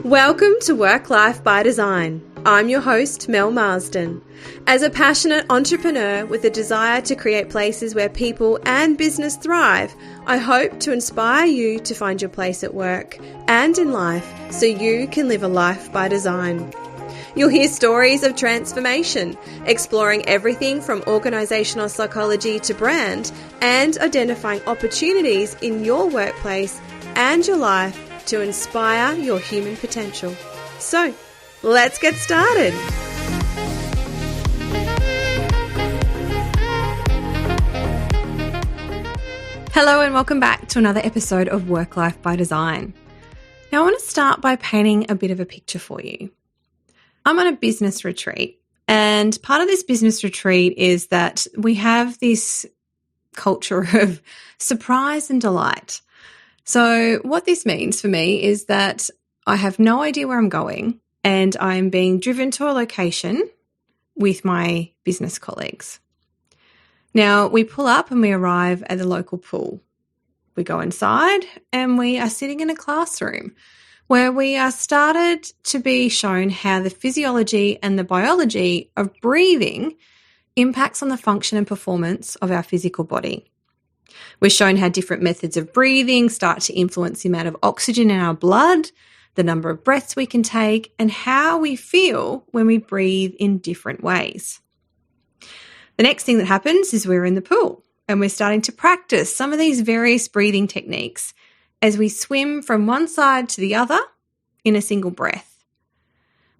Welcome to Work Life by Design. I'm your host, Mel Marsden. As a passionate entrepreneur with a desire to create places where people and business thrive, I hope to inspire you to find your place at work and in life so you can live a life by design. You'll hear stories of transformation, exploring everything from organisational psychology to brand, and identifying opportunities in your workplace and your life to inspire your human potential. So, let's get started. Hello and welcome back to another episode of Work Life by Design. Now, I want to start by painting a bit of a picture for you. I'm on a business retreat, and part of this business retreat is that we have this culture of surprise and delight. So what this means for me is that I have no idea where I'm going, and I'm being driven to a location with my business colleagues. Now, we pull up and we arrive at the local pool. We go inside and we are sitting in a classroom where we are started to be shown how the physiology and the biology of breathing impacts on the function and performance of our physical body. We're shown how different methods of breathing start to influence the amount of oxygen in our blood, the number of breaths we can take, and how we feel when we breathe in different ways. The next thing that happens is we're in the pool and we're starting to practice some of these various breathing techniques as we swim from one side to the other in a single breath.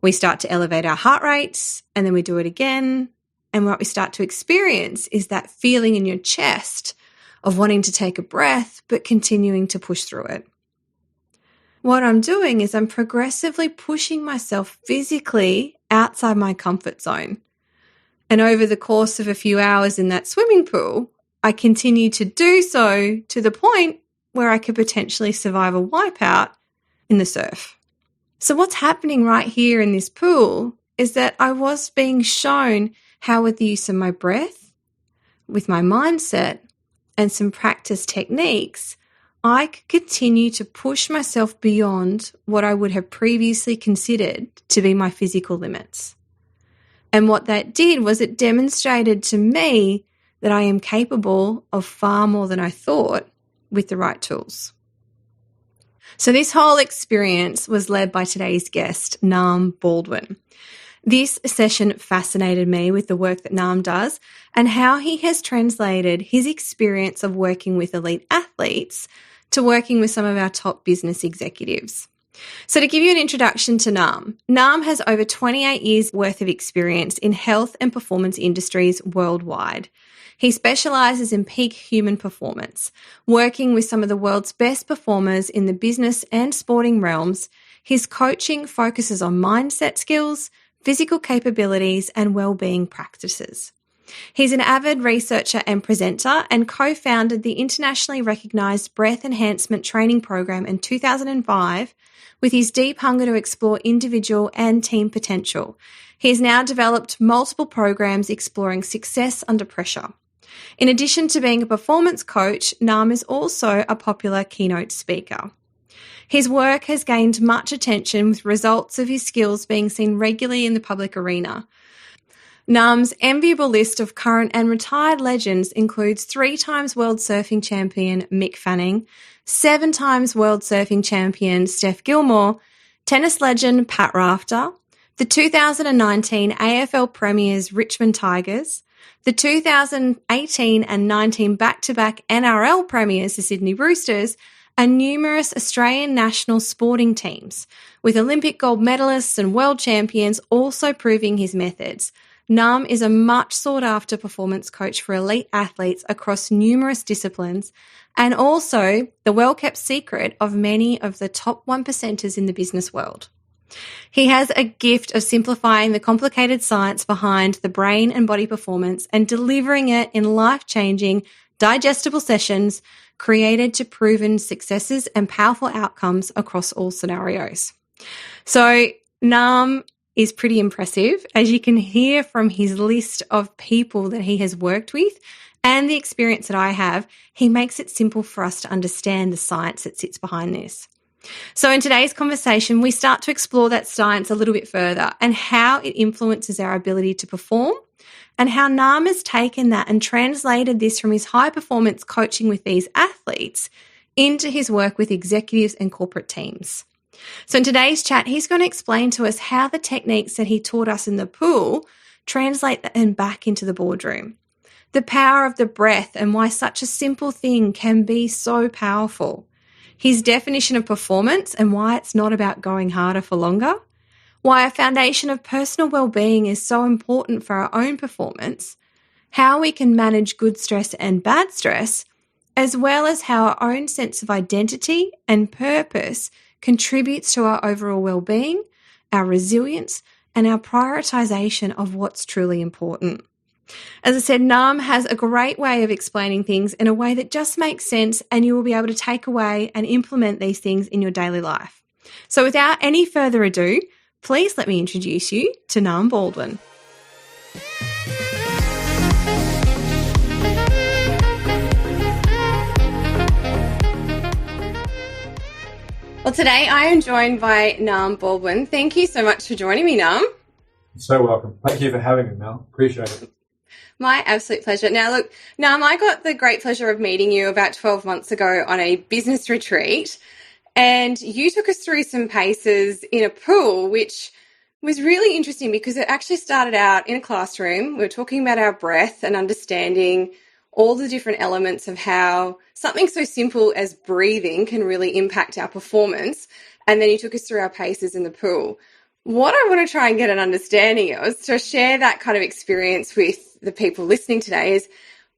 We start to elevate our heart rates and then we do it again. And what we start to experience is that feeling in your chest of wanting to take a breath but continuing to push through it. What I'm doing is I'm progressively pushing myself physically outside my comfort zone. And over the course of a few hours in that swimming pool, I continue to do so to the point where I could potentially survive a wipeout in the surf. So what's happening right here in this pool is that I was being shown how with the use of my breath, with my mindset, and some practice techniques, I could continue to push myself beyond what I would have previously considered to be my physical limits. And what that did was it demonstrated to me that I am capable of far more than I thought with the right tools. So this whole experience was led by today's guest, Naam Baldwin. This session fascinated me with the work that Naam does and how he has translated his experience of working with elite athletes to working with some of our top business executives. So to give you an introduction to Naam, Naam has over 28 years worth of experience in health and performance industries worldwide. He specialises in peak human performance, working with some of the world's best performers in the business and sporting realms. His coaching focuses on mindset skills, physical capabilities, and well-being practices. He's an avid researcher and presenter and co-founded the internationally recognised breath enhancement training program in 2005 with his deep hunger to explore individual and team potential. He has now developed multiple programs exploring success under pressure. In addition to being a performance coach, Naam is also a popular keynote speaker. His work has gained much attention with results of his skills being seen regularly in the public arena. Naam's enviable list of current and retired legends includes 3 times World Surfing Champion Mick Fanning, 7 times World Surfing Champion Steph Gilmore, tennis legend Pat Rafter, the 2019 AFL Premiers Richmond Tigers, the 2018 and 19 back-to-back NRL Premiers the Sydney Roosters, and numerous Australian national sporting teams, with Olympic gold medalists and world champions also proving his methods. Naam is a much sought-after performance coach for elite athletes across numerous disciplines and also the well-kept secret of many of the top 1%ers in the business world. He has a gift of simplifying the complicated science behind the brain and body performance and delivering it in life-changing, digestible sessions created to proven successes and powerful outcomes across all scenarios. So Naam is pretty impressive, as you can hear from his list of people that he has worked with and the experience that I have, he makes it simple for us to understand the science that sits behind this. So in today's conversation, we start to explore that science a little bit further and how it influences our ability to perform, and how Nam has taken that and translated this from his high performance coaching with these athletes into his work with executives and corporate teams. So in today's chat, he's going to explain to us how the techniques that he taught us in the pool translate them back into the boardroom. The power of the breath and why such a simple thing can be so powerful. His definition of performance and why it's not about going harder for longer. Why a foundation of personal well-being is so important for our own performance. How we can manage good stress and bad stress, as well as how our own sense of identity and purpose contributes to our overall well-being, our resilience, and our prioritization of what's truly important. As I said, Nam has a great way of explaining things in a way that just makes sense, and you will be able to take away and implement these things in your daily life. So without any further ado, please let me introduce you to Nam Baldwin. Well, today I am joined by Nam Baldwin. Thank you so much for joining me, Nam. You're so welcome. Thank you for having me, Mel. Appreciate it. My absolute pleasure. Now, look, Nam, I got the great pleasure of meeting you about 12 months ago on a business retreat, and you took us through some paces in a pool, which was really interesting because it actually started out in a classroom. We were talking about our breath and understanding all the different elements of how something so simple as breathing can really impact our performance. And then you took us through our paces in the pool. What I want to try and get an understanding of, to share that kind of experience with the people listening today, is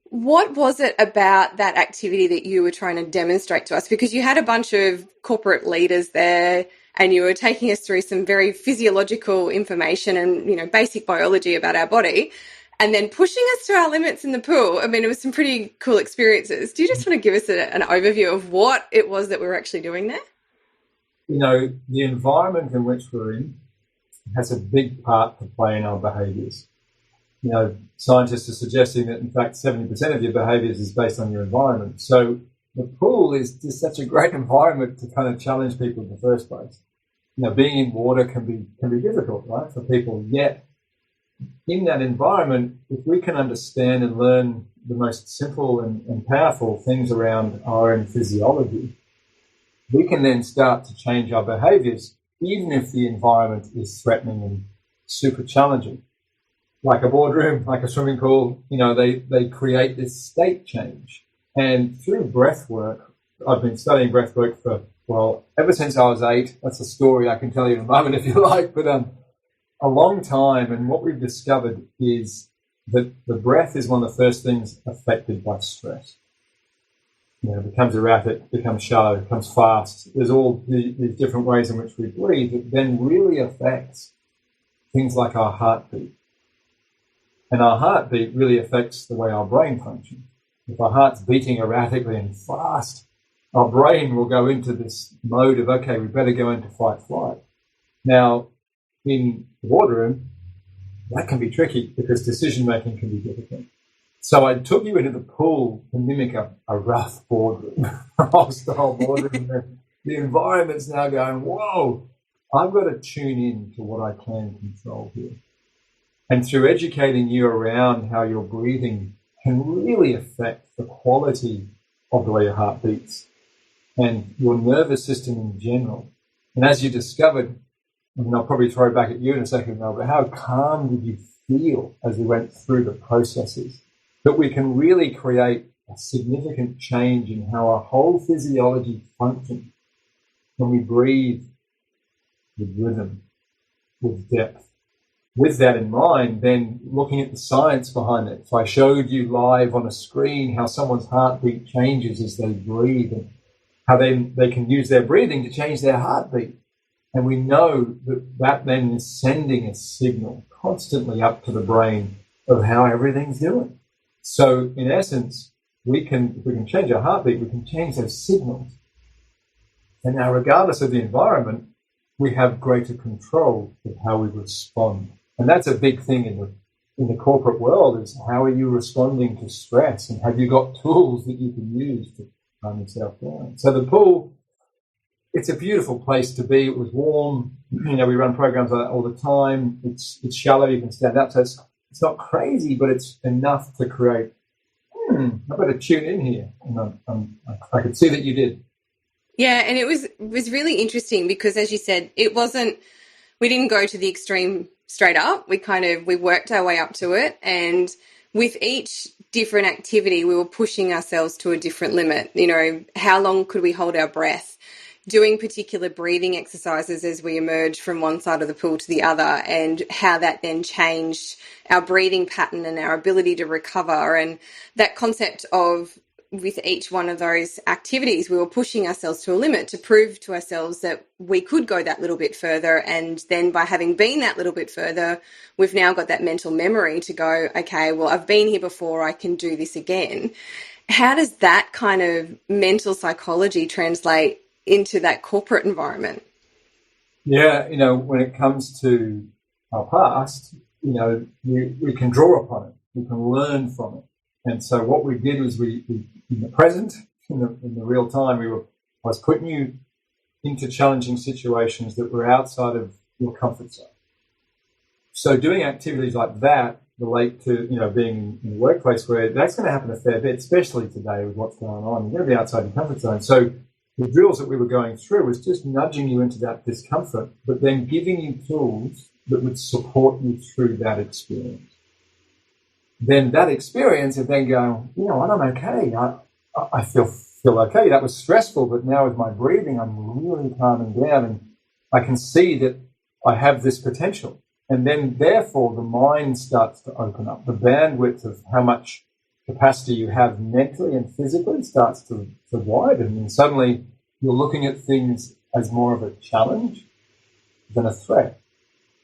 what was it about that activity that you were trying to demonstrate to us? Because you had a bunch of corporate leaders there and you were taking us through some very physiological information and, basic biology about our body, and then pushing us to our limits in the pool. I mean, it was some pretty cool experiences. Do you just want to give us an overview of what it was that we were actually doing there? The environment in which we're in has a big part to play in our behaviours. Scientists are suggesting that, in fact, 70% of your behaviours is based on your environment. So the pool is just such a great environment to kind of challenge people in the first place. Being in water can be difficult, right, for people. Yet, in that environment, if we can understand and learn the most simple and powerful things around our own physiology, we can then start to change our behaviours, even if the environment is threatening and super challenging. Like a boardroom, like a swimming pool, they create this state change. And through breath work, I've been studying breath work for, ever since I was 8. That's a story I can tell you in a moment if you like, but a long time. And what we've discovered is that the breath is one of the first things affected by stress. It becomes erratic, becomes shallow, becomes fast. There's all these different ways in which we breathe that then really affects things like our heartbeat. And our heartbeat really affects the way our brain functions. If our heart's beating erratically and fast, our brain will go into this mode of, okay, we better go into fight-flight. Now, in the boardroom, that can be tricky because decision-making can be difficult. So I took you into the pool to mimic a rough boardroom, a hostile boardroom. The environment's now going, whoa, I've got to tune in to what I can control here. And through educating you around how your breathing can really affect the quality of the way your heart beats and your nervous system in general. And as you discovered, I'll probably throw back at you in a second, Mel, but how calm did you feel as we went through the processes? That we can really create a significant change in how our whole physiology functions when we breathe with rhythm, with depth. With that in mind, then looking at the science behind it. So I showed you live on a screen how someone's heartbeat changes as they breathe and how they can use their breathing to change their heartbeat. And we know that then is sending a signal constantly up to the brain of how everything's doing. So in essence, if we can change our heartbeat, we can change those signals. And now, regardless of the environment, we have greater control of how we respond. And that's a big thing in in the corporate world is how are you responding to stress, and have you got tools that you can use to calm yourself down? So the pool, it's a beautiful place to be. It was warm. We run programs like that all the time. It's shallow. You can stand up. So it's not crazy, but it's enough to create, I better tune in here. And I could see that you did. Yeah, and it was really interesting because, as you said, we didn't go to the extreme straight up. We worked our way up to it, and with each different activity, we were pushing ourselves to a different limit. How long could we hold our breath? Doing particular breathing exercises as we emerged from one side of the pool to the other, and how that then changed our breathing pattern and our ability to recover. And that concept of, with each one of those activities, we were pushing ourselves to a limit to prove to ourselves that we could go that little bit further. And then by having been that little bit further, we've now got that mental memory to go, okay, well, I've been here before, I can do this again. How does that kind of mental psychology translate into that corporate environment? Yeah, when it comes to our past, we can draw upon it, we can learn from it. And so what we did was we in the present, in the real time, I was putting you into challenging situations that were outside of your comfort zone. So doing activities like that relate to, being in the workplace, where that's going to happen a fair bit, especially today with what's going on. You're going to be outside your comfort zone. So the drills that we were going through was just nudging you into that discomfort, but then giving you tools that would support you through that experience. Then that experience of then going, what, I'm okay. I feel okay. That was stressful, but now with my breathing, I'm really calming down, and I can see that I have this potential. And then, therefore, the mind starts to open up. The bandwidth of how much capacity you have mentally and physically starts to widen, and suddenly you're looking at things as more of a challenge than a threat.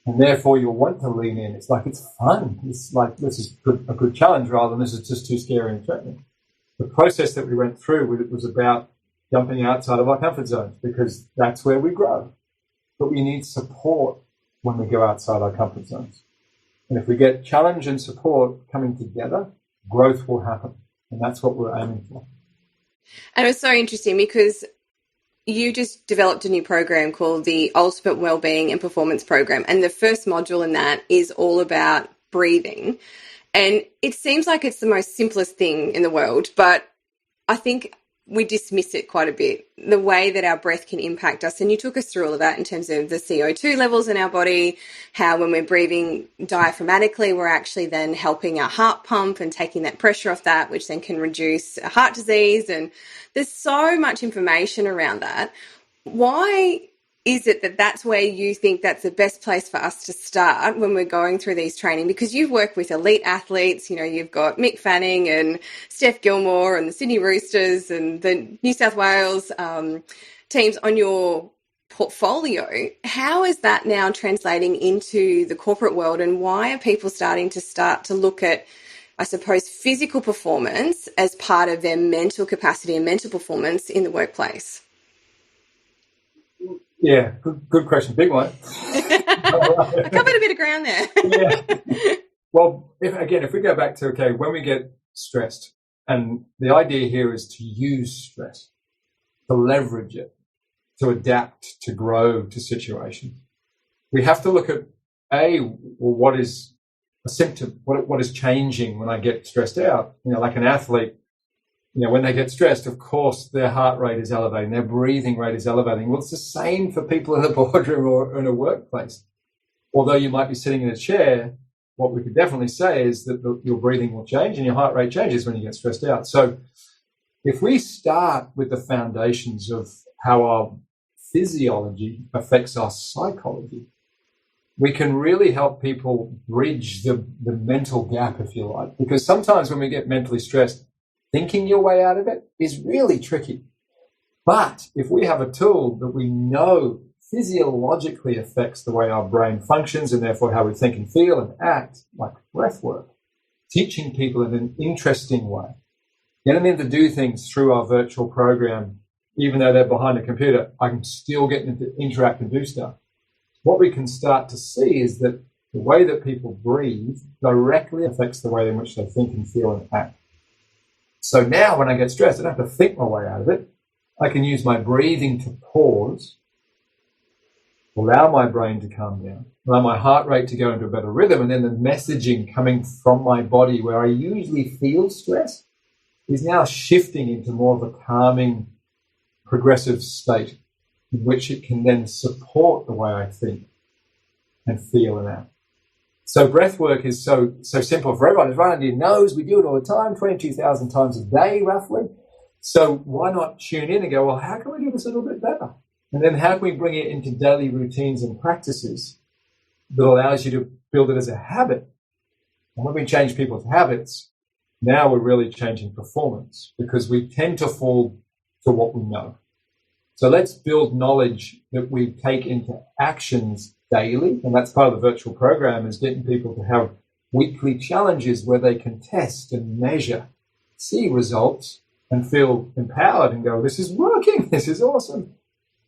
And therefore, you'll want to lean in. It's like it's fun. It's like this is a good challenge rather than this is just too scary and threatening. The process that we went through was about jumping outside of our comfort zones, because that's where we grow. But we need support when we go outside our comfort zones. And if we get challenge and support coming together, growth will happen. And that's what we're aiming for. And it was so interesting because you just developed a new program called the Ultimate Wellbeing and Performance Program. And the first module in that is all about breathing. And it seems like it's the most simplest thing in the world, but I think we dismiss it quite a bit, the way that our breath can impact us. And you took us through all of that in terms of the CO2 levels in our body, how when we're breathing diaphragmatically, we're actually then helping our heart pump and taking that pressure off that, which then can reduce heart disease. And there's so much information around that. Why is it that that's where you think that's the best place for us to start when we're going through these training? Because you've worked with elite athletes, you've got Mick Fanning and Steph Gilmore and the Sydney Roosters and the New South Wales teams on your portfolio. How is that now translating into the corporate world, and why are people starting to look at, I suppose, physical performance as part of their mental capacity and mental performance in the workplace? Yeah, good question. Big one. I covered a bit of ground there. Yeah. Well, if we go back to, when we get stressed, and the idea here is to use stress, to leverage it, to adapt, to grow to situations. We have to look at, what is a symptom? What is changing when I get stressed out? Like an athlete, when they get stressed, of course, their heart rate is elevating, their breathing rate is elevating. Well, it's the same for people in a boardroom or in a workplace. Although you might be sitting in a chair, what we could definitely say is that your breathing will change and your heart rate changes when you get stressed out. So if we start with the foundations of how our physiology affects our psychology, we can really help people bridge the mental gap, if you like. Because sometimes when we get mentally stressed, thinking your way out of it is really tricky. But if we have a tool that we know physiologically affects the way our brain functions and therefore how we think and feel and act, like breath work, teaching people in an interesting way, getting them to do things through our virtual program, even though they're behind a computer, I can still get them to interact and do stuff. What we can start to see is that the way that people breathe directly affects the way in which they think and feel and act. So now when I get stressed, I don't have to think my way out of it. I can use my breathing to pause, allow my brain to calm down, allow my heart rate to go into a better rhythm, and then the messaging coming from my body where I usually feel stress is now shifting into more of a calming, progressive state in which it can then support the way I think and feel and act. So breath work is so simple for everyone. It's right under your nose. We do it all the time, 22,000 times a day, roughly. So why not tune in and go, well, how can we do this a little bit better? And then how can we bring it into daily routines and practices that allows you to build it as a habit? And when we change people's habits, now we're really changing performance because we tend to fall to what we know. So let's build knowledge that we take into actions daily. And that's part of the virtual program, is getting people to have weekly challenges where they can test and measure, see results, and feel empowered and go, this is working, this is awesome.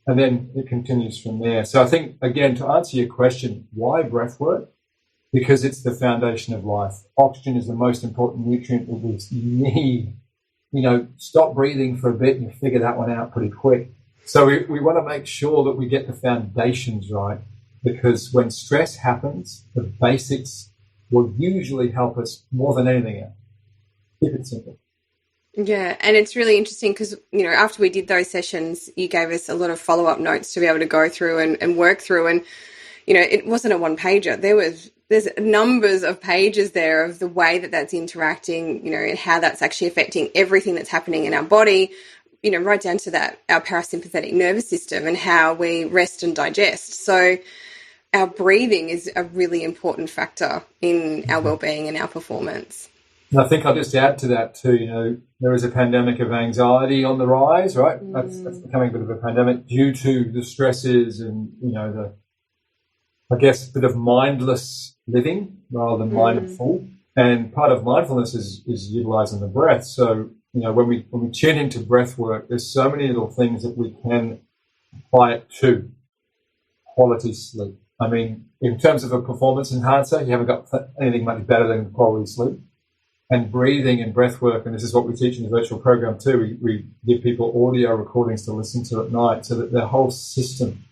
And then it continues from there. So I think, again, to answer your question, why breath work? Because it's the foundation of life. Oxygen is the most important nutrient that we need. You know, stop breathing for a bit and you figure that one out pretty quick. So we want to make sure that we get the foundations right, because when stress happens, the basics will usually help us more than anything else. Keep it simple. Yeah, and it's really interesting because, you know, after we did those sessions, you gave us a lot of follow-up notes to be able to go through and work through. And, you know, it wasn't a one-pager. There's numbers of pages there of the way that that's interacting, you know, and how that's actually affecting everything that's happening in our body, you know, right down to that, our parasympathetic nervous system and how we rest and digest. So our breathing is a really important factor in our well-being and our performance. And I think I'll just add to that too, you know, there is a pandemic of anxiety on the rise, right? That's becoming a bit of a pandemic due to the stresses and, you know, a bit of mindless living rather than mindful. And part of mindfulness is utilizing the breath. So, you know, when we tune into breath work, there's so many little things that we can apply it to. Quality sleep. I mean, in terms of a performance enhancer, you haven't got anything much better than quality sleep. And breathing and breath work, and this is what we teach in the virtual program too. We give people audio recordings to listen to at night so that their whole system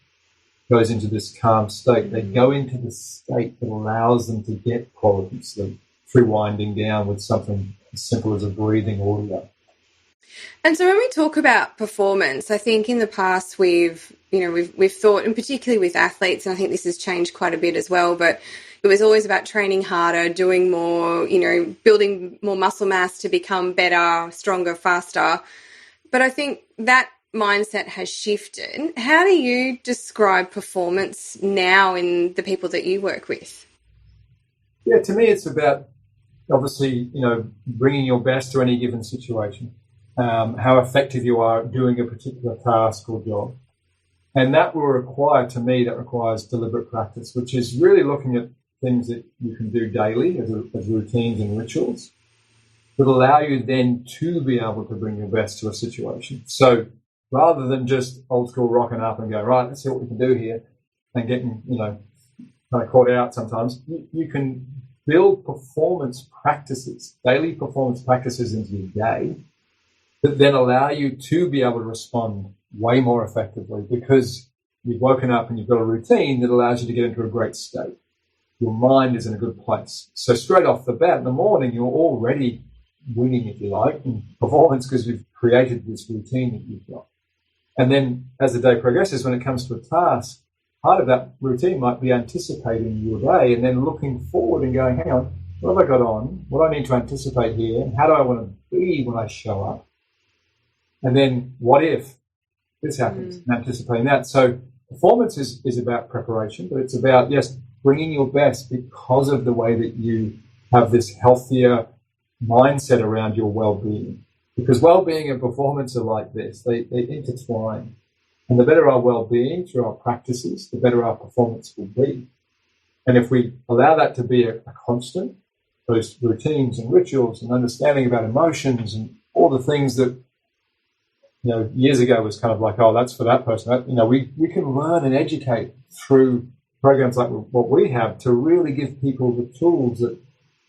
goes into this calm state. They go into the state that allows them to get quality sleep through winding down with something as simple as a breathing audio. And so when we talk about performance, I think in the past we've thought, and particularly with athletes, and I think this has changed quite a bit as well, but it was always about training harder, doing more, you know, building more muscle mass to become better, stronger, faster. But I think that mindset has shifted. How do you describe performance now in the people that you work with? Yeah, to me, it's about obviously, you know, bringing your best to any given situation, how effective you are at doing a particular task or job. And that requires deliberate practice, which is really looking at things that you can do daily as routines and rituals that allow you then to be able to bring your best to a situation. So rather than just old school rocking up and going, right, let's see what we can do here, and getting, you know, kind of caught out sometimes, you can build performance practices, daily performance practices into your day that then allow you to be able to respond way more effectively because you've woken up and you've got a routine that allows you to get into a great state. Your mind is in a good place. So straight off the bat in the morning, you're already winning, if you like, in performance because you've created this routine that you've got. And then as the day progresses, when it comes to a task, part of that routine might be anticipating your day and then looking forward and going, hang on, what have I got on? What do I need to anticipate here? How do I want to be when I show up? And then what if this happens? And anticipating that. So performance is about preparation, but it's about, yes, bringing your best because of the way that you have this healthier mindset around your well-being. Because well-being and performance are like this. They intertwine. And the better our well-being through our practices, the better our performance will be. And if we allow that to be a constant, those routines and rituals and understanding about emotions and all the things that, you know, years ago was kind of like, oh, that's for that person. We can learn and educate through programs like what we have to really give people the tools that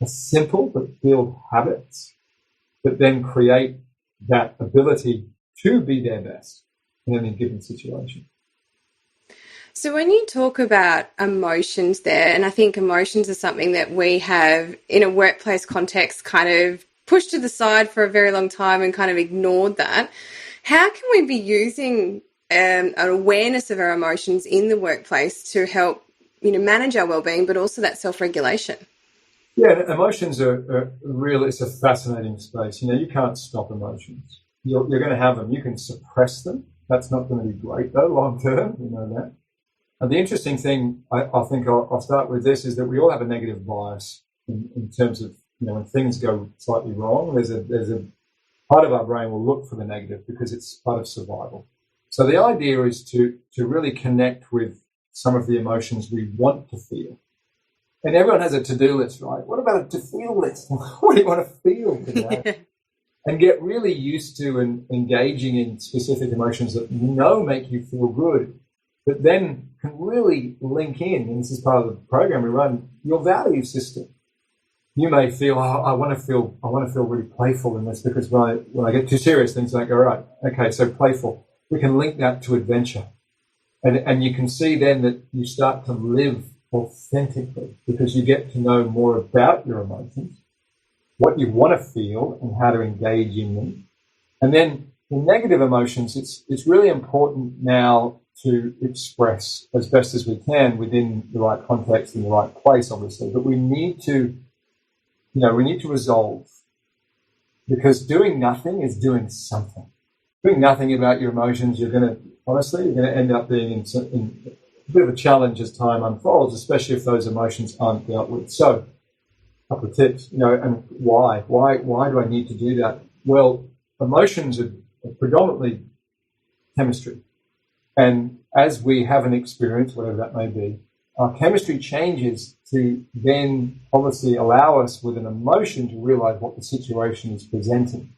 are simple but build habits that then create that ability to be their best in any given situation. So when you talk about emotions there, and I think emotions are something that we have in a workplace context kind of pushed to the side for a very long time and kind of ignored that, how can we be using an awareness of our emotions in the workplace to help, manage our well-being, but also that self-regulation? Yeah, emotions are really, it's a fascinating space. You can't stop emotions. You're going to have them. You can suppress them. That's not going to be great, though, long term. You know that. And the interesting thing, I think I'll start with this, is that we all have a negative bias in terms of, when things go slightly wrong, there's a part of our brain will look for the negative because it's part of survival. So the idea is to really connect with some of the emotions we want to feel. And everyone has a to-do list, right? What about a to-feel list? What do you want to feel today? And get really used to engaging in specific emotions that make you feel good, but then can really link in, and this is part of the program we run, your value system. You may feel, I want to feel really playful in this because when I get too serious, things don't go right. Okay, so playful. We can link that to adventure. And you can see then that you start to live authentically because you get to know more about your emotions, what you want to feel and how to engage in them. And then the negative emotions, it's really important now to express as best as we can within the right context and the right place, obviously. But we need to, resolve, because doing nothing is doing something. Doing nothing about your emotions, you're going to end up being in a bit of a challenge as time unfolds, especially if those emotions aren't dealt with. So, a couple of tips, and why? Why do I need to do that? Well, emotions are predominantly chemistry. And as we have an experience, whatever that may be, our chemistry changes to then obviously allow us with an emotion to realize what the situation is presenting.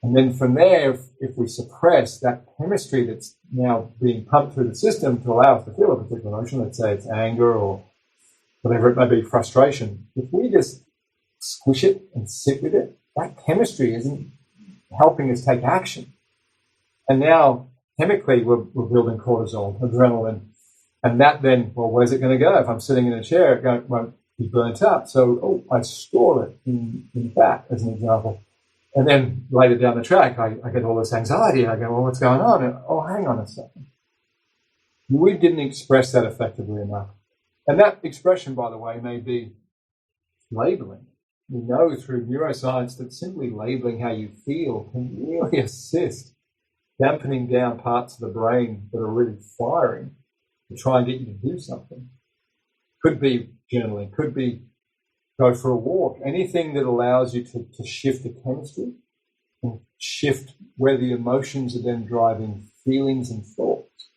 And then from there, if we suppress that chemistry that's now being pumped through the system to allow us to feel a particular emotion, let's say it's anger or whatever it may be, frustration, if we just squish it and sit with it, that chemistry isn't helping us take action. And now, chemically, we're building cortisol, adrenaline, and that then, where's it going to go? If I'm sitting in a chair, it won't be burnt up. So, I store it in fat, as an example. And then later down the track, I get all this anxiety. I go, what's going on? And, hang on a second. We didn't express that effectively enough. And that expression, by the way, may be labeling. We know through neuroscience that simply labeling how you feel can really assist dampening down parts of the brain that are really firing to try and get you to do something. Could be journaling, could be go for a walk, anything that allows you to shift the chemistry and shift where the emotions are then driving feelings and thoughts.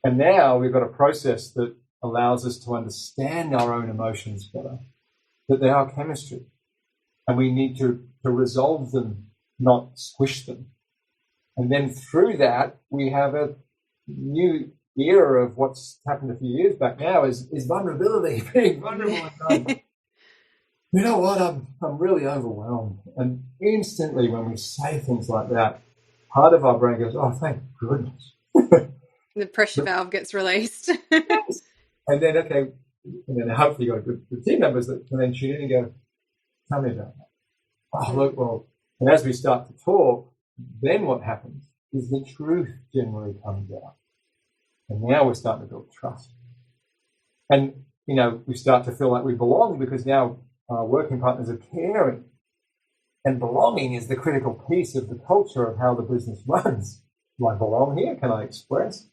And now we've got a process that allows us to understand our own emotions better, that they are chemistry. And we need to resolve them, not squish them. And then through that, we have a new era of what's happened a few years back now is vulnerability, being vulnerable and going, you know what, I'm really overwhelmed. And instantly when we say things like that, part of our brain goes, oh, thank goodness. The pressure valve gets released. Yes. And then, okay, and then hopefully you've got good team members that can then tune in and go, tell me about that. Oh, look, well, and as we start to talk, then what happens is the truth generally comes out. And now we're starting to build trust. And, we start to feel like we belong because now our working partners are caring. And belonging is the critical piece of the culture of how the business runs. Do I belong here? Can I express?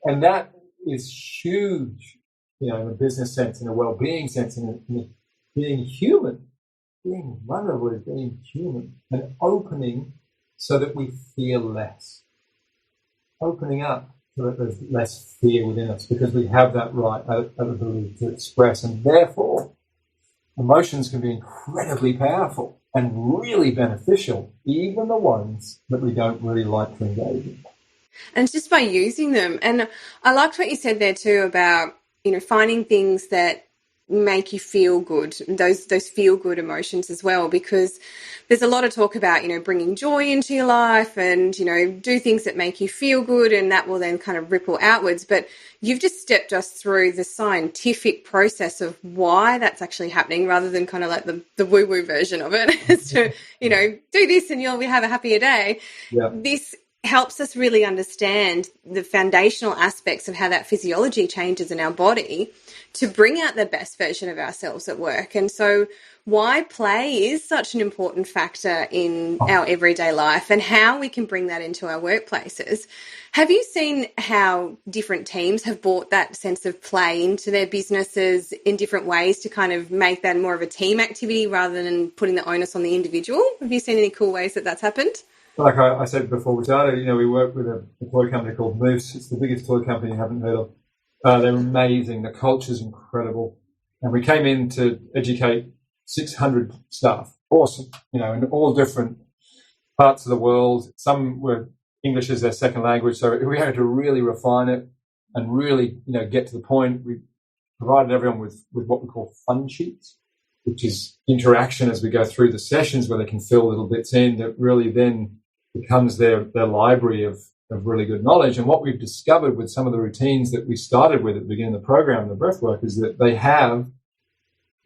And that is huge, in a business sense, in a well-being sense, in being human. Being vulnerable is being human and opening so that we feel less. Opening up so that there's less fear within us because we have that right ability to express. And therefore, emotions can be incredibly powerful and really beneficial, even the ones that we don't really like to engage in. And it's just by using them. And I liked what you said there too about, finding things that make you feel good, those feel good emotions as well, because there's a lot of talk about, bringing joy into your life and, do things that make you feel good, and that will then kind of ripple outwards. But you've just stepped us through the scientific process of why that's actually happening, rather than kind of like the woo-woo version of it is to, do this and you'll have a happier day. Yeah. This helps us really understand the foundational aspects of how that physiology changes in our body to bring out the best version of ourselves at work. And so why play is such an important factor in our everyday life and how we can bring that into our workplaces. Have you seen how different teams have brought that sense of play into their businesses in different ways to kind of make that more of a team activity rather than putting the onus on the individual? Have you seen any cool ways that that's happened? Like I said before we started, we work with a toy company called Moose. It's the biggest toy company you haven't heard of. They're amazing. The culture's incredible. And we came in to educate 600 staff. Awesome. In all different parts of the world. Some were English as their second language. So we had to really refine it and really, get to the point. We provided everyone with what we call fun sheets, which is interaction as we go through the sessions where they can fill little bits in that really then becomes their library of really good knowledge. And what we've discovered with some of the routines that we started with at the beginning of the program, the breath work, is that they have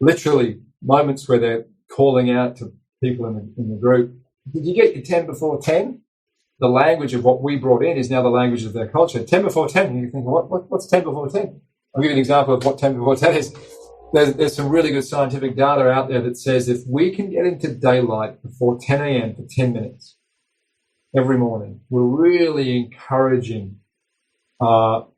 literally moments where they're calling out to people in the group, did you get your 10 before 10? The language of what we brought in is now the language of their culture. 10 before 10, and you think, what's 10 before 10? I'll give you an example of what 10 before 10 is. There's some really good scientific data out there that says if we can get into daylight before 10 a.m. for 10 minutes every morning, we're really encouraging our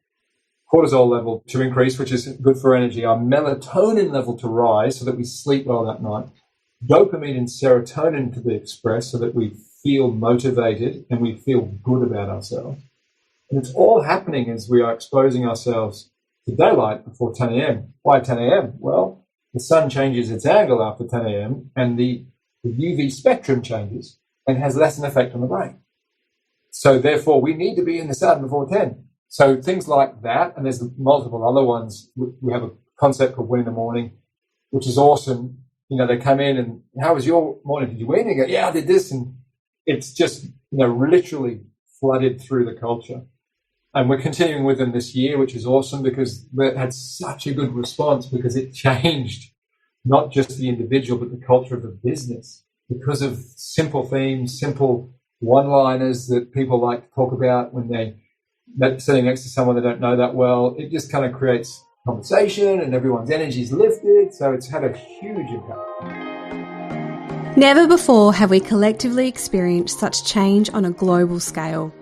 cortisol level to increase, which is good for energy, our melatonin level to rise so that we sleep well that night, dopamine and serotonin to be expressed so that we feel motivated and we feel good about ourselves. And it's all happening as we are exposing ourselves to daylight before 10 a.m. Why 10 a.m.? Well, the sun changes its angle after 10 a.m. and the UV spectrum changes and has less an effect on the brain. So therefore, we need to be in the sun before 10. So things like that, and there's multiple other ones. We have a concept called Win in the Morning, which is awesome. They come in and, how was your morning? Did you win? And you go, yeah, I did this. And it's just, literally flooded through the culture. And we're continuing with them this year, which is awesome because we had such a good response because it changed not just the individual, but the culture of the business because of simple themes, simple one-liners that people like to talk about when they're sitting next to someone they don't know that well. It just kind of creates conversation and everyone's energy is lifted. So it's had a huge impact. Never before have we collectively experienced such change on a global scale.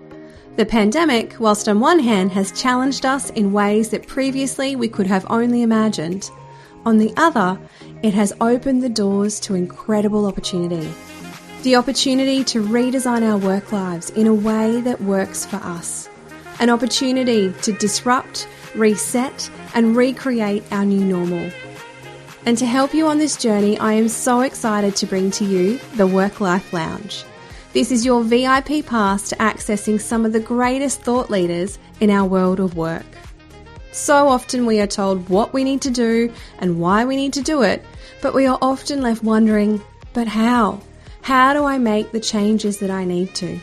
The pandemic, whilst on one hand has challenged us in ways that previously we could have only imagined, on the other, it has opened the doors to incredible opportunity. The opportunity to redesign our work lives in a way that works for us. An opportunity to disrupt, reset, and recreate our new normal. And to help you on this journey, I am so excited to bring to you the Work-Life Lounge. This is your VIP pass to accessing some of the greatest thought leaders in our world of work. So often we are told what we need to do and why we need to do it, but we are often left wondering, but how? How do I make the changes that I need to?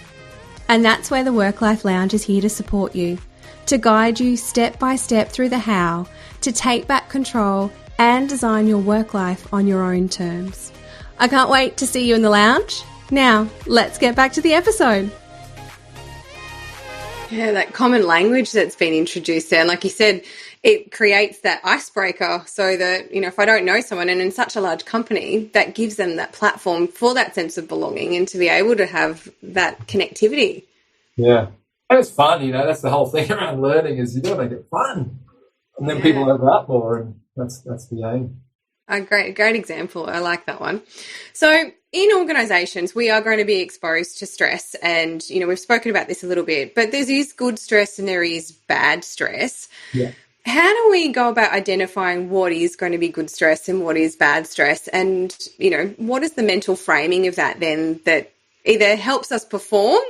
And that's where the Work-Life Lounge is here to support you, to guide you step by step through the how, to take back control and design your work life on your own terms. I can't wait to see you in the lounge. Now, let's get back to the episode. Yeah, that common language that's been introduced there. And like you said, it creates that icebreaker so that, if I don't know someone and in such a large company, that gives them that platform for that sense of belonging and to be able to have that connectivity. Yeah. And it's fun, that's the whole thing around learning is you got to make it fun. And then people open up more and that's the aim. A great example. I like that one. So in organisations, we are going to be exposed to stress and, we've spoken about this a little bit, but there is good stress and there is bad stress. Yeah. How do we go about identifying what is going to be good stress and what is bad stress? And, what is the mental framing of that then that either helps us perform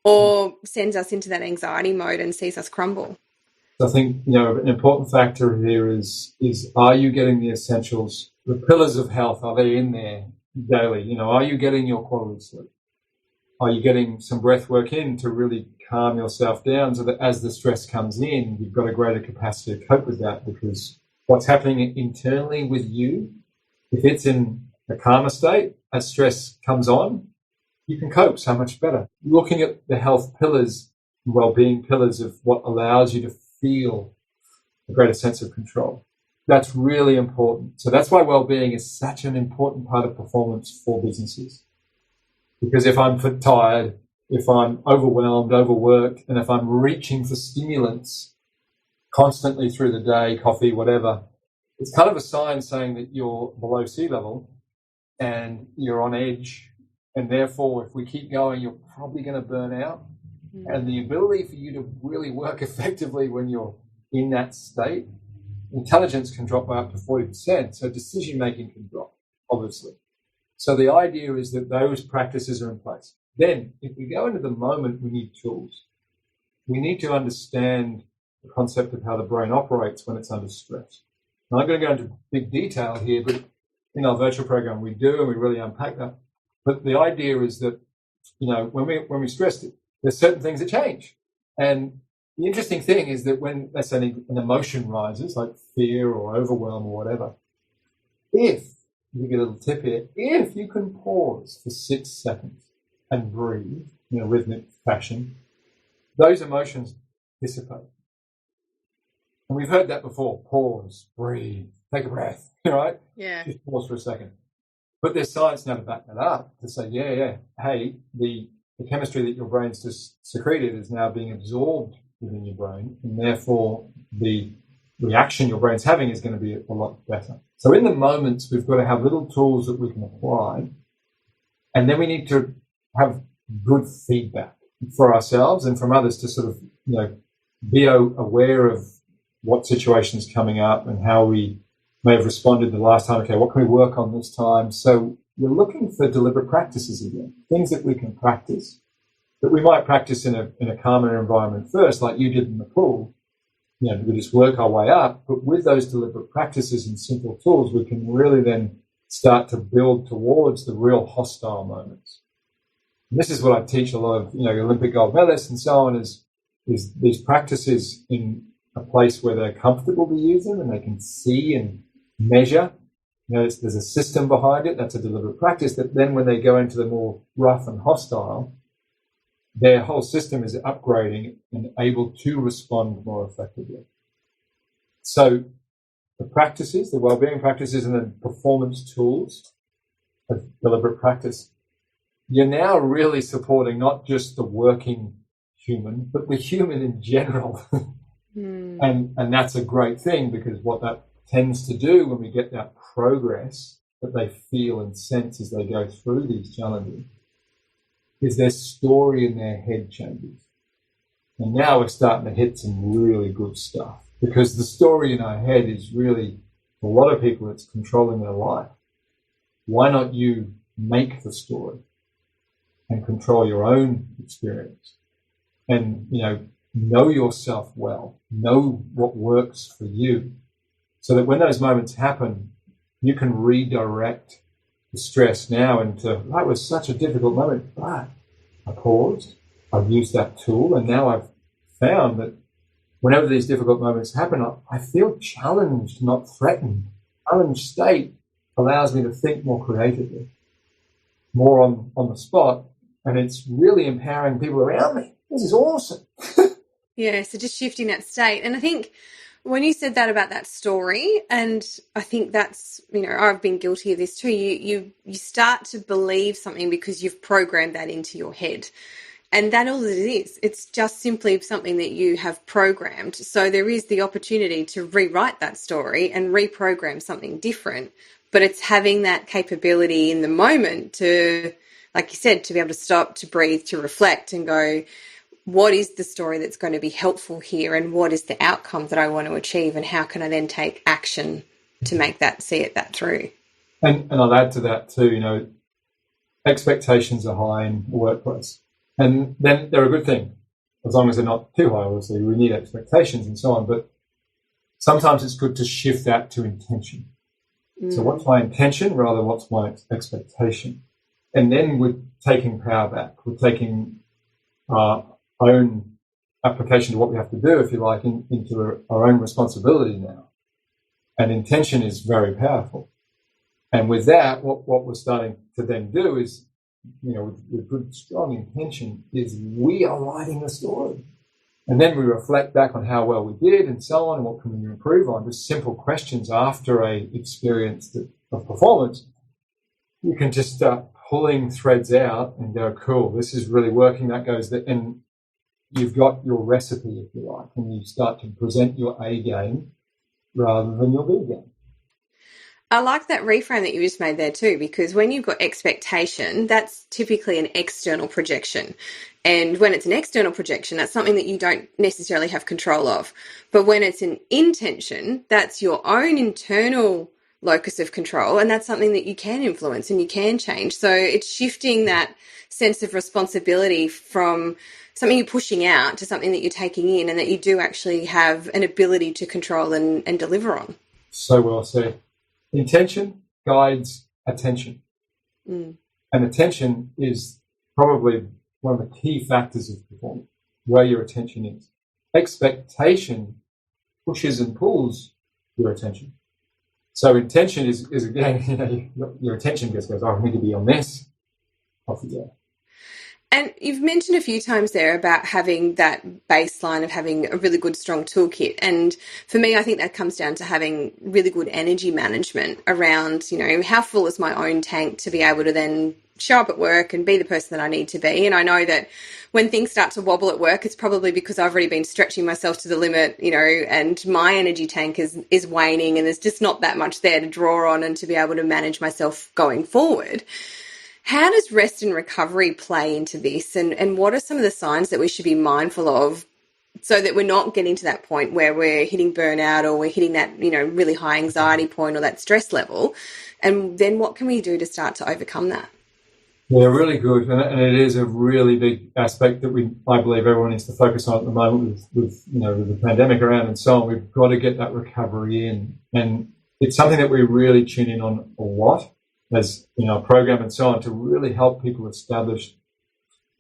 or sends us into that anxiety mode and sees us crumble. So I think, an important factor here is are you getting the essentials, the pillars of health, are they in there daily? Are you getting your quality sleep? Are you getting some breath work in to really calm yourself down so that as the stress comes in, you've got a greater capacity to cope with that? Because what's happening internally with you, if it's in a calmer state, as stress comes on, you can cope so much better. Looking at the health pillars, well-being pillars of what allows you to feel a greater sense of control. That's really important. So that's why well-being is such an important part of performance for businesses. Because if I'm tired, if I'm overwhelmed, overworked, and if I'm reaching for stimulants constantly through the day, coffee, whatever, it's kind of a sign saying that you're below sea level and you're on edge. And therefore, if we keep going, you're probably going to burn out. And the ability for you to really work effectively when you're in that state, intelligence can drop by up to 40%. So decision-making can drop, obviously. So the idea is that those practices are in place. Then, if we go into the moment, we need tools. We need to understand the concept of how the brain operates when it's under stress. Now, I'm going to go into big detail here, but in our virtual program, we do, and we really unpack that. But the idea is that, when we're stressed, there's certain things that change. And the interesting thing is that when, let's say, an emotion rises, like fear or overwhelm or whatever, if you get a little tip here, if you can pause for 6 seconds and breathe in a rhythmic fashion, those emotions dissipate. And we've heard that before. Pause, breathe, take a breath, right? Yeah. Just pause for a second. But there's science now to back that up, to say, hey, the chemistry that your brain's just secreted is now being absorbed within your brain, and therefore the reaction your brain's having is going to be a lot better. So in the moments, we've got to have little tools that we can apply, and then we need to have good feedback for ourselves and from others to sort of, be aware of what situation is coming up and how we may have responded the last time. Okay, what can we work on this time? So we're looking for deliberate practices again, things that we can practice, that we might practice in a calmer environment first, like you did in the pool. We just work our way up, but with those deliberate practices and simple tools, we can really then start to build towards the real hostile moments. And this is what I teach a lot of, Olympic gold medalists and so on, is these practices in a place where they're comfortable to use them and they can see and measure. There's a system behind it. That's a deliberate practice that then when they go into the more rough and hostile, their whole system is upgrading and able to respond more effectively. So the practices, the well-being practices, and then performance tools of deliberate practice, you're now really supporting not just the working human, but the human in general. And that's a great thing, because what that tends to do when we get that progress that they feel and sense as they go through these challenges is their story in their head changes. And now we're starting to hit some really good stuff, because the story in our head is really, for a lot of people, it's controlling their life. Why not you make the story and control your own experience and, know yourself well, know what works for you, so that when those moments happen, you can redirect the stress now into, that was such a difficult moment, but I paused, I've used that tool, and now I've found that whenever these difficult moments happen, I feel challenged, not threatened. Challenged state allows me to think more creatively, more on the spot, and it's really empowering people around me. This is awesome. Yeah, so just shifting that state. And I think when you said that about that story, and I think that's, I've been guilty of this too, you start to believe something because you've programmed that into your head. And that all it is, it's just simply something that you have programmed. So there is the opportunity to rewrite that story and reprogram something different. But it's having that capability in the moment to, like you said, to be able to stop, to breathe, to reflect and go, what is the story that's going to be helpful here, and what is the outcome that I want to achieve, and how can I then take action to make that, see it that through? And I'll add to that too, expectations are high in the workplace. And then they're a good thing, as long as they're not too high. Obviously, we need expectations and so on. But sometimes it's good to shift that to intention. So what's my intention rather than what's my expectation? And then we're taking power back. We're taking our own application to what we have to do, if you like, into our own responsibility now. And intention is very powerful. And with that, what we're starting to then do is, with good, strong intention, is we are writing the story. And then we reflect back on how well we did and so on, and what can we improve on. Just simple questions after a experience of performance. You can just start pulling threads out and go, cool, this is really working. That goes there. And you've got your recipe, if you like, and you start to present your A game rather than your B game. I like that reframe that you just made there too, because when you've got expectation, that's typically an external projection. And when it's an external projection, that's something that you don't necessarily have control of. But when it's an intention, that's your own internal locus of control, and that's something that you can influence and you can change. So it's shifting that sense of responsibility from something you're pushing out to something that you're taking in and that you do actually have an ability to control and deliver on. So well said. Intention guides attention. And attention is probably one of the key factors of performance, where your attention is. Expectation pushes and pulls your attention. So intention is again, your attention just goes, I need to be on this. Off you go. And you've mentioned a few times there about having that baseline of having a really good, strong toolkit. And for me, I think that comes down to having really good energy management around, how full is my own tank to be able to then show up at work and be the person that I need to be. And I know that when things start to wobble at work, it's probably because I've already been stretching myself to the limit, and my energy tank is waning and there's just not that much there to draw on and to be able to manage myself going forward. How does rest and recovery play into this? And what are some of the signs that we should be mindful of so that we're not getting to that point where we're hitting burnout or we're hitting that, really high anxiety point or that stress level? And then what can we do to start to overcome that? Yeah, really good. And it is a really big aspect that I believe everyone needs to focus on at the moment with the pandemic around and so on. We've got to get that recovery in. And it's something that we really tune in on a lot as a program and so on, to really help people establish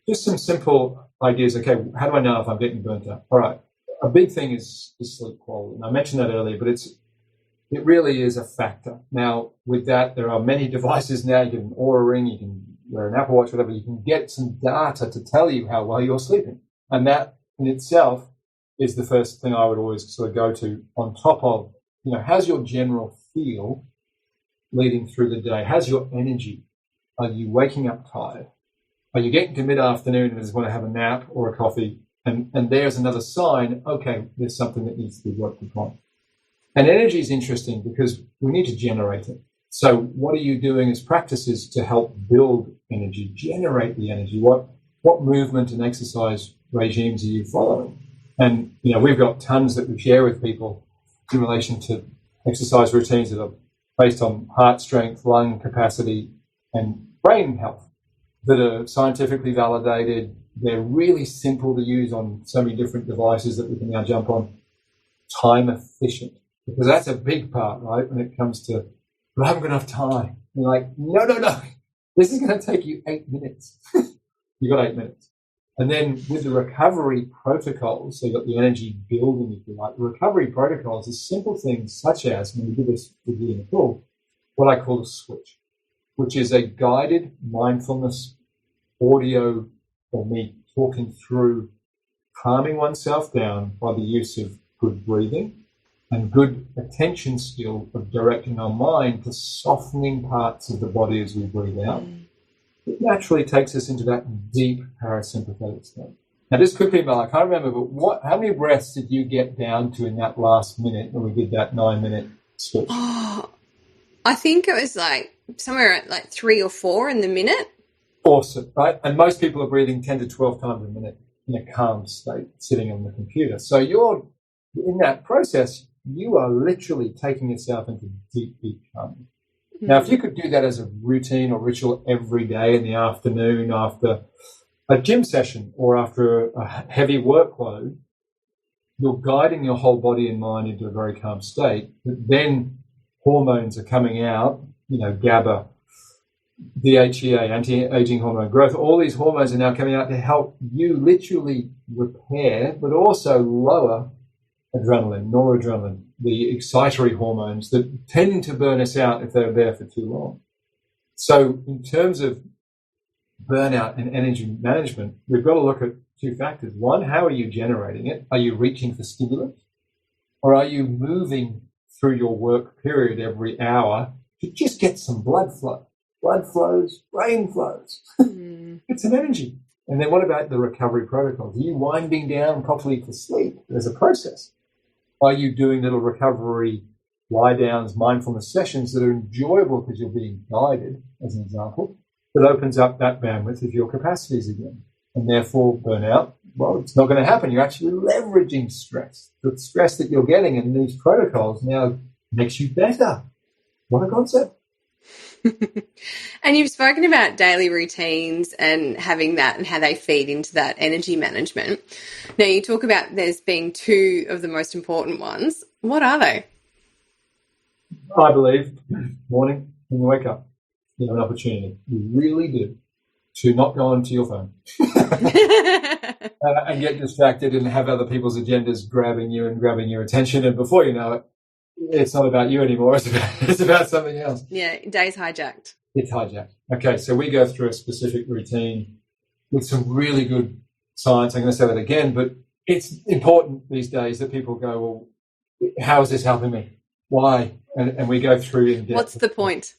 just some simple ideas. Okay, how do I know if I'm getting burnt out? All right, a big thing is sleep quality. And I mentioned that earlier, but it really is a factor. Now, with that, there are many devices now. You can Oura Ring, you can wear an Apple Watch, whatever. You can get some data to tell you how well you're sleeping. And that in itself is the first thing I would always sort of go to on top of, how's your general feel leading through the day? How's your energy? Are you waking up tired? Are you getting to mid-afternoon and just want to have a nap or a coffee? And there's another sign, okay, there's something that needs to be worked upon. And energy is interesting because we need to generate it. So what are you doing as practices to help build energy, generate the energy? What movement and exercise regimes are you following? And, we've got tons that we share with people in relation to exercise routines that are based on heart strength, lung capacity, and brain health that are scientifically validated. They're really simple to use on so many different devices that we can now jump on. Time efficient, because that's a big part, right? When it comes to, I haven't got enough time. You're like, no. This is going to take you 8 minutes. You got 8 minutes. And then with the recovery protocols, so you've got the energy building, if you like. The recovery protocols are simple things such as, when we do this with you in the pool, what I call a switch, which is a guided mindfulness audio or me talking through calming oneself down by the use of good breathing and good attention skill of directing our mind to softening parts of the body as we breathe out. It naturally takes us into that deep parasympathetic state. Now, just quickly, Mel, I can't remember, but how many breaths did you get down to in that last minute when we did that 9-minute switch? Oh, I think it was somewhere at 3 or 4 in the minute. Awesome, right? And most people are breathing 10 to 12 times a minute in a calm state, sitting on the computer. So you're in that process, you are literally taking yourself into deep, deep calm. Now, if you could do that as a routine or ritual every day in the afternoon after a gym session or after a heavy workload, you're guiding your whole body and mind into a very calm state. But then hormones are coming out, GABA, DHEA, anti-aging hormone growth. All these hormones are now coming out to help you literally repair, but also lower adrenaline, noradrenaline, the excitatory hormones that tend to burn us out if they're there for too long. So in terms of burnout and energy management, we've got to look at two factors. One, how are you generating it? Are you reaching for stimulus? Or are you moving through your work period every hour to just get some blood flow? Blood flows, brain flows. It's an energy. And then what about the recovery protocols? Are you winding down properly for sleep as a process? Are you doing little recovery lie downs, mindfulness sessions that are enjoyable because you're being guided, as an example, that opens up that bandwidth of your capacities again? And therefore burnout, well, it's not going to happen. You're actually leveraging stress. The stress that you're getting in these protocols now makes you better. What a concept. And you've spoken about daily routines and having that and how they feed into that energy management. Now, you talk about there's being two of the most important ones. What are they? I believe morning when you wake up, you have an opportunity. You really do to not go onto your phone and get distracted and have other people's agendas grabbing you and grabbing your attention. And before you know it, it's not about you anymore. It's about something else. Yeah, day's hijacked. It's hijacked. Okay, so we go through a specific routine with some really good science. I'm going to say that again, but it's important these days that people go, well, how is this helping me? Why? And we go through in depth. What's the point?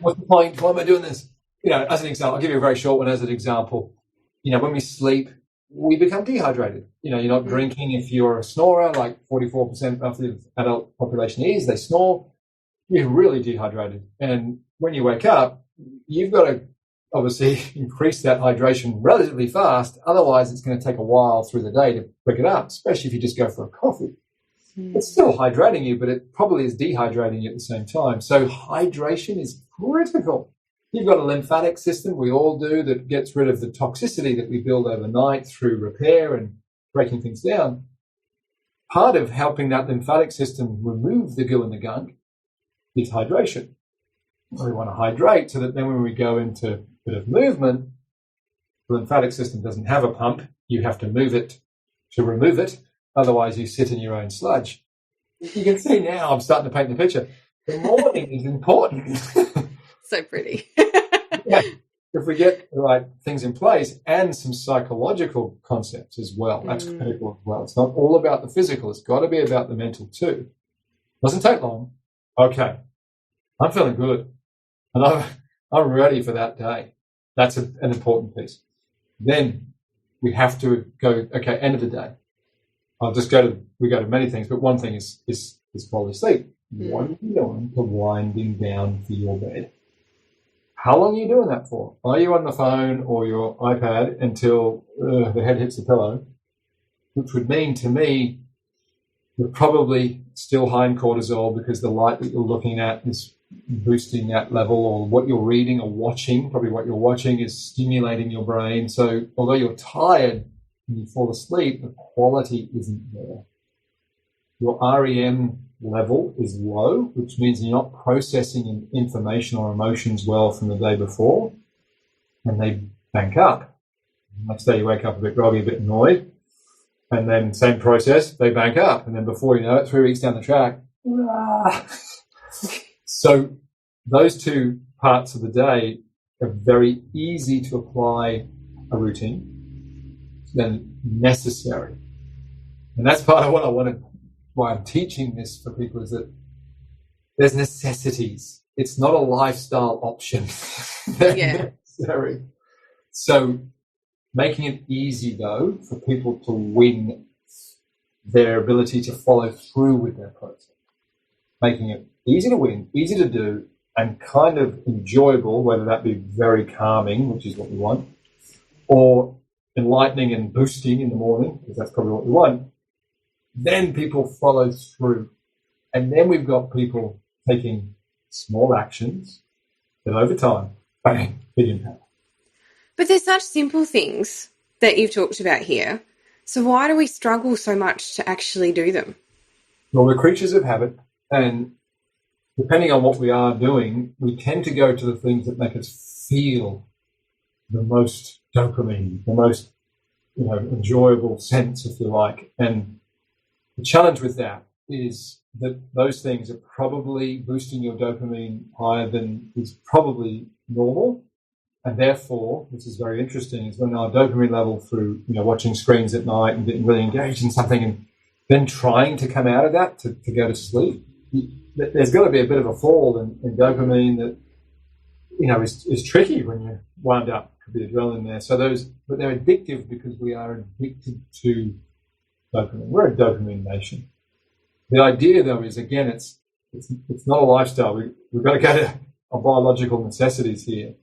What's the point? Why am I doing this? As an example, I'll give you a very short one as an example. When we sleep, we become dehydrated. You're not drinking if you're a snorer, like 44% of the adult population is, they snore. You're really dehydrated. And when you wake up, you've got to obviously increase that hydration relatively fast. Otherwise, it's going to take a while through the day to pick it up, especially if you just go for a coffee. It's still hydrating you, but it probably is dehydrating you at the same time. So hydration is critical. You've got a lymphatic system, we all do, that gets rid of the toxicity that we build overnight through repair and breaking things down. Part of helping that lymphatic system remove the goo and the gunk is hydration. We want to hydrate so that then when we go into a bit of movement, the lymphatic system doesn't have a pump. You have to move it to remove it. Otherwise, you sit in your own sludge. You can see now I'm starting to paint the picture. The morning is important. So pretty. Yeah. If we get the right things in place and some psychological concepts as well, that's critical as well. It's not all about the physical. It's got to be about the mental too. Doesn't take long. Okay. I'm feeling good. And I'm ready for that day. That's an important piece. Then we have to go, okay, end of the day. We go to many things, but one thing is quality sleep. What are you doing to winding down for your bed? How long are you doing that for? Are you on the phone or your iPad until the head hits the pillow? Which would mean to me, you're probably still high in cortisol because the light that you're looking at is boosting that level, or what you're reading or watching, probably what you're watching is stimulating your brain. So although you're tired when you fall asleep, the quality isn't there. Your REM level is low, which means you're not processing information or emotions well from the day before, and they bank up. Next day you wake up a bit groggy, a bit annoyed, and then same process, they bank up, and then before you know it, 3 weeks down the track, So those two parts of the day are very easy to apply a routine, then necessary. And that's part of what I wanted, why I'm teaching this for people, is that there's necessities. It's not a lifestyle option. They're necessary. So making it easy, though, for people to win their ability to follow through with their process. Making it easy to win, easy to do, and kind of enjoyable, whether that be very calming, which is what we want, or enlightening and boosting in the morning, because that's probably what we want. Then people follow through. And then we've got people taking small actions that over time, bang, big impact. But they're such simple things. that you've talked about here. So why do we struggle so much to actually do them? Well, we're creatures of habit, and depending on what we are doing, we tend to go to the things that make us feel the most dopamine, the most enjoyable sense, if you like. And the challenge with that is that those things are probably boosting your dopamine higher than is probably normal. And therefore, this is very interesting, is when our dopamine level through watching screens at night and getting really engaged in something and then trying to come out of that to go to sleep, there's got to be a bit of a fall in dopamine that is tricky when you wind up. Could be adrenaline there. But they're addictive because we are addicted to dopamine. We're a dopamine nation. The idea, though, is again, it's not a lifestyle. We've got to go to our biological necessities here.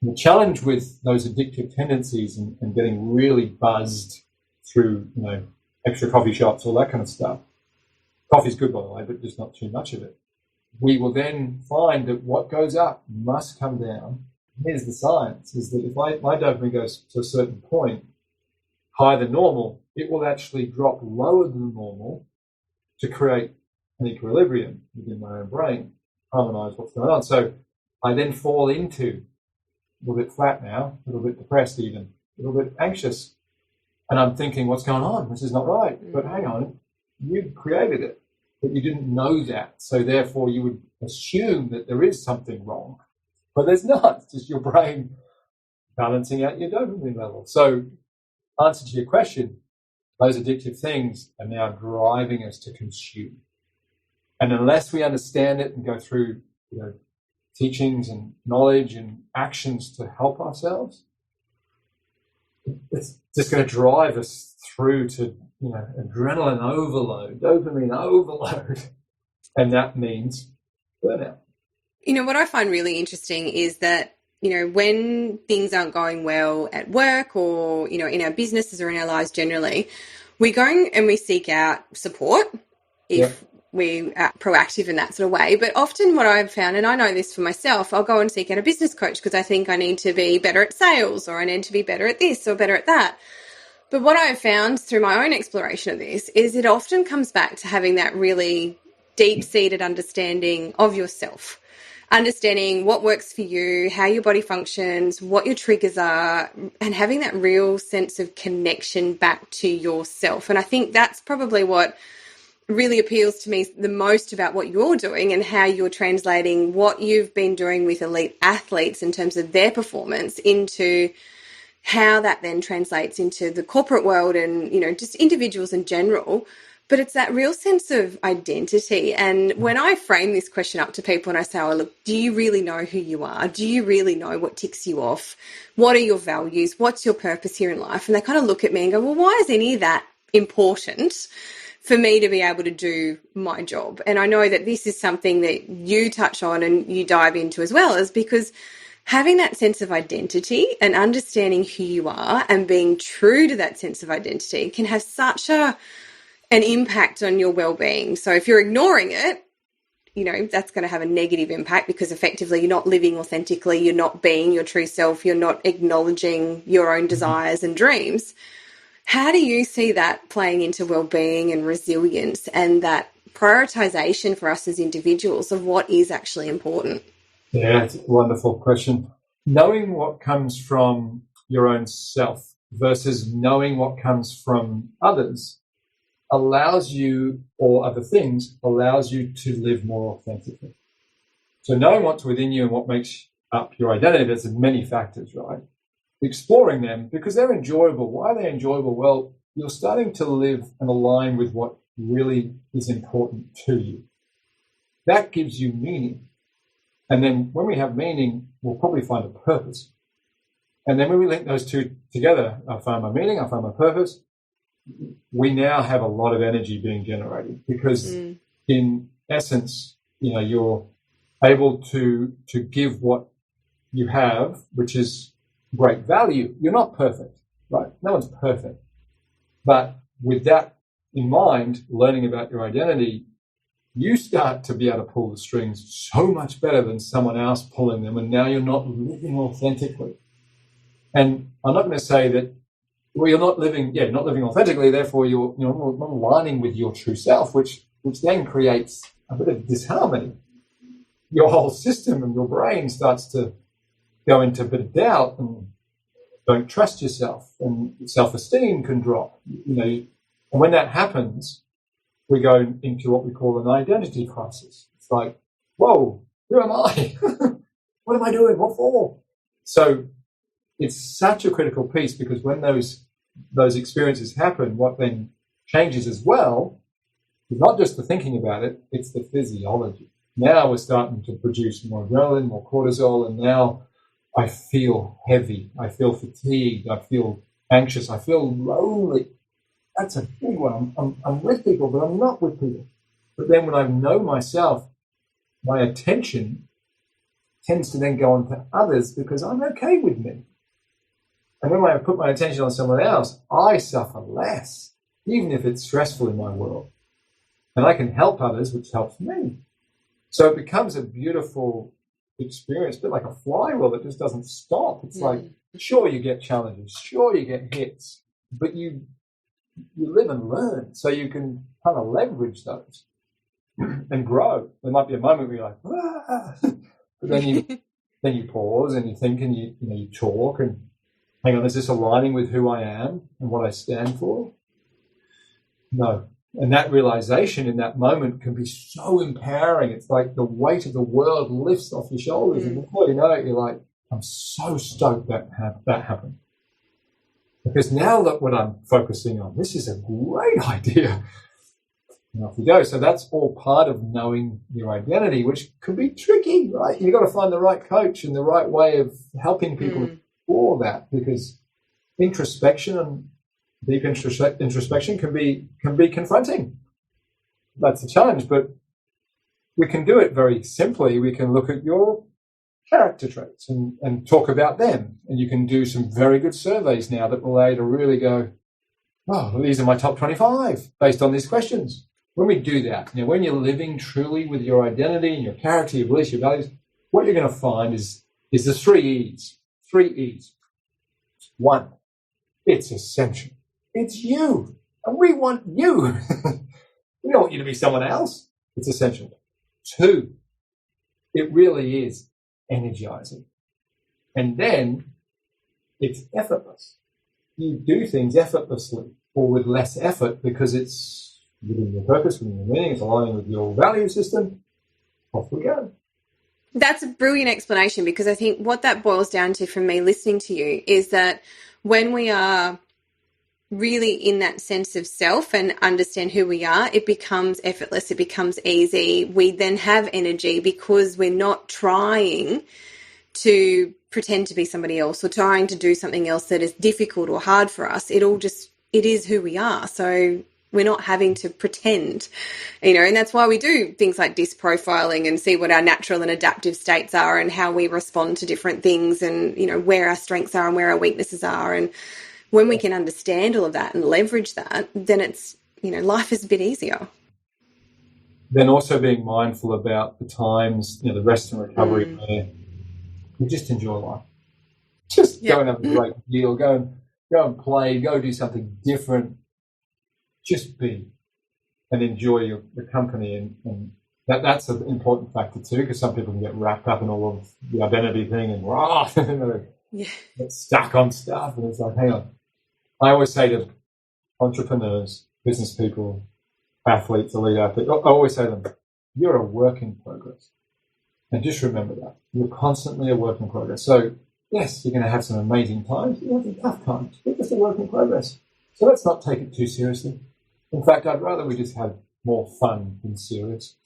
And the challenge with those addictive tendencies and getting really buzzed through extra coffee shops, all that kind of stuff. Coffee's good, by the way, but just not too much of it. We will then find that what goes up must come down. Here's the science, is that if my dopamine goes to a certain point, higher than normal, it will actually drop lower than normal to create an equilibrium within my own brain, harmonize what's going on. So I then fall into a little bit flat now, a little bit depressed even, a little bit anxious. And I'm thinking, what's going on? This is not right. But hang on, you created it, but you didn't know that. So therefore you would assume that there is something wrong. But there's not. It's just your brain balancing out your dopamine level. So answer to your question, those addictive things are now driving us to consume. And unless we understand it and go through teachings and knowledge and actions to help ourselves, it's just going to drive us through to adrenaline overload, dopamine overload, and that means burnout. What I find really interesting is that when things aren't going well at work or in our businesses or in our lives generally, we go and we seek out support if we are proactive in that sort of way. But often what I've found, and I know this for myself, I'll go and seek out a business coach because I think I need to be better at sales or I need to be better at this or better at that. But what I've found through my own exploration of this is it often comes back to having that really deep-seated understanding of yourself, understanding what works for you, how your body functions, what your triggers are, and having that real sense of connection back to yourself. And I think that's probably what really appeals to me the most about what you're doing and how you're translating what you've been doing with elite athletes in terms of their performance into how that then translates into the corporate world and, just individuals in general. But it's that real sense of identity. And when I frame this question up to people and I say, look, do you really know who you are? Do you really know what ticks you off? What are your values? What's your purpose here in life? And they kind of look at me and go, well, why is any of that important for me to be able to do my job? And I know that this is something that you touch on and you dive into as well, is because having that sense of identity and understanding who you are and being true to that sense of identity can have such an impact on your well-being. So if you're ignoring it, that's going to have a negative impact because effectively you're not living authentically, you're not being your true self, you're not acknowledging your own desires and dreams. How do you see that playing into well-being and resilience and that prioritization for us as individuals of what is actually important? Yeah, it's a wonderful question. Knowing what comes from your own self versus knowing what comes from others allows you, or other things, allows you to live more authentically. So knowing what's within you and what makes up your identity, there's many factors, right? Exploring them because they're enjoyable. Why are they enjoyable? Well, you're starting to live and align with what really is important to you. That gives you meaning. And then when we have meaning, we'll probably find a purpose. And then when we link those two together, I found my meaning, I found my purpose, we now have a lot of energy being generated because in essence, you're able to give what you have, which is great value. You're not perfect, right? No one's perfect. But with that in mind, learning about your identity, you start to be able to pull the strings so much better than someone else pulling them, and now you're not living authentically. And I'm not going to say that well, you're not living authentically. Therefore, you're not aligning with your true self, which then creates a bit of disharmony. Your whole system and your brain starts to go into a bit of doubt and don't trust yourself, and self-esteem can drop. And when that happens, we go into what we call an identity crisis. It's like, whoa, who am I? What am I doing? What for? So it's such a critical piece, because when those experiences happen, what then changes as well is not just the thinking about it, it's the physiology. Now we're starting to produce more adrenaline, more cortisol, and now I feel heavy, I feel fatigued, I feel anxious, I feel lonely. That's a big one. I'm with people, but I'm not with people. But then when I know myself, my attention tends to then go on to others because I'm okay with me. And when I put my attention on someone else, I suffer less, even if it's stressful in my world. And I can help others, which helps me. So it becomes a beautiful experience, a bit like a flywheel that just doesn't stop. It's like, sure, you get challenges, sure, you get hits, but you live and learn, so you can kind of leverage those and grow. There might be a moment where you're like, but then you pause and you think, and you talk and hang on, is this aligning with who I am and what I stand for? No. And that realization in that moment can be so empowering. It's like the weight of the world lifts off your shoulders, and before you know it, you're like, I'm so stoked that happened. Because now look what I'm focusing on. This is a great idea. And off you go. So that's all part of knowing your identity, which can be tricky, right? You've got to find the right coach and the right way of helping people for that, because introspection and deep introspection can be confronting. That's the challenge, but we can do it very simply. We can look at your character traits and talk about them. And you can do some very good surveys now that will allow you to really go, oh, well, these are my top 25 based on these questions. When we do that, when you're living truly with your identity and your character, your beliefs, your values, what you're going to find is the 3 E's. 3 E's. 1, it's essential. It's you. And we want you. We don't want you to be someone else. It's essential. 2, it really is energizing. And then it's effortless. You do things effortlessly or with less effort because it's within your purpose, within your meaning, it's aligning with your value system. Off we go. That's a brilliant explanation, because I think what that boils down to from me listening to you is that when we are really in that sense of self and understand who we are, it becomes effortless, it becomes easy. We then have energy because we're not trying to pretend to be somebody else or trying to do something else that is difficult or hard for us. It is who we are. So we're not having to pretend, and that's why we do things like disc profiling and see what our natural and adaptive states are and how we respond to different things and, where our strengths are and where our weaknesses are. And when we can understand all of that and leverage that, then it's, life is a bit easier. Then also being mindful about the times, the rest and recovery where you just enjoy life. Just go and have a great deal, go and play, go do something different. Just be and enjoy the company. And that's an important factor too, because some people can get wrapped up in all of the identity thing and get stuck on stuff. And it's like, hang on. I always say to entrepreneurs, business people, athletes, elite athletes, I always say to them, you're a work in progress. And just remember that. You're constantly a work in progress. So, yes, you're going to have some amazing times. You're going to have tough times. It's just a work in progress. So let's not take it too seriously. In fact, I'd rather we just have more fun than serious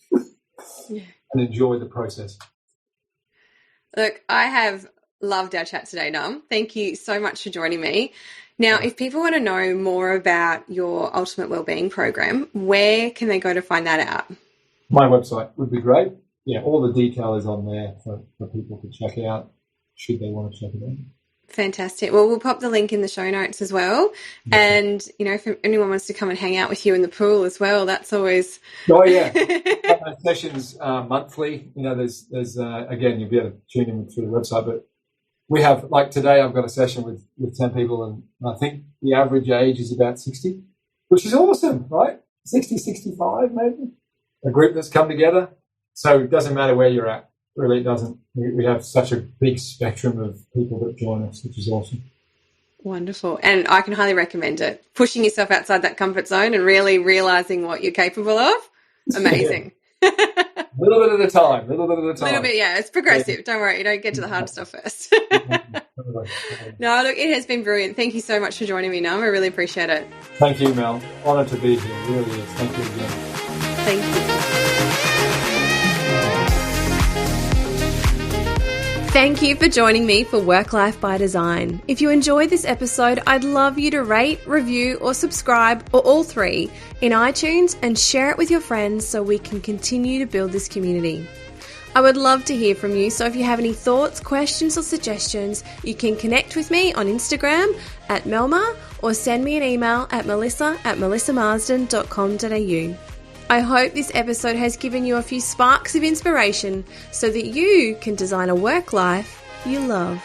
and enjoy the process. Look, I have loved our chat today, Num. Thank you so much for joining me. Now, if people want to know more about your Ultimate Wellbeing Program, where can they go to find that out? My website would be great. Yeah, all the detail is on there for people to check out, should they want to check it out. Fantastic. Well, we'll pop the link in the show notes as well. And, if anyone wants to come and hang out with you in the pool as well, that's always... Oh, yeah. Sessions monthly. There's again, you'll be able to tune in through the website, but we have, like today, I've got a session with 10 people, and I think the average age is about 60, which is awesome, right? 60, 65 maybe, a group that's come together. So it doesn't matter where you're at. Really, it doesn't. We have such a big spectrum of people that join us, which is awesome. Wonderful. And I can highly recommend it. Pushing yourself outside that comfort zone and really realizing what you're capable of. Amazing. A little bit at a time. A little bit, yeah. It's progressive. Yeah. Don't worry. You don't get to the hard stuff first. No, look, it has been brilliant. Thank you so much for joining me, Noam. I really appreciate it. Thank you, Mel. Honoured to be here. It really is. Thank you again. Thank you. Thank you for joining me for Work Life by Design. If you enjoyed this episode, I'd love you to rate, review, or subscribe, or all three, in iTunes and share it with your friends so we can continue to build this community. I would love to hear from you, so if you have any thoughts, questions, or suggestions, you can connect with me on Instagram at Melma or send me an email at melissa@melissamarsden.com.au. I hope this episode has given you a few sparks of inspiration so that you can design a work life you love.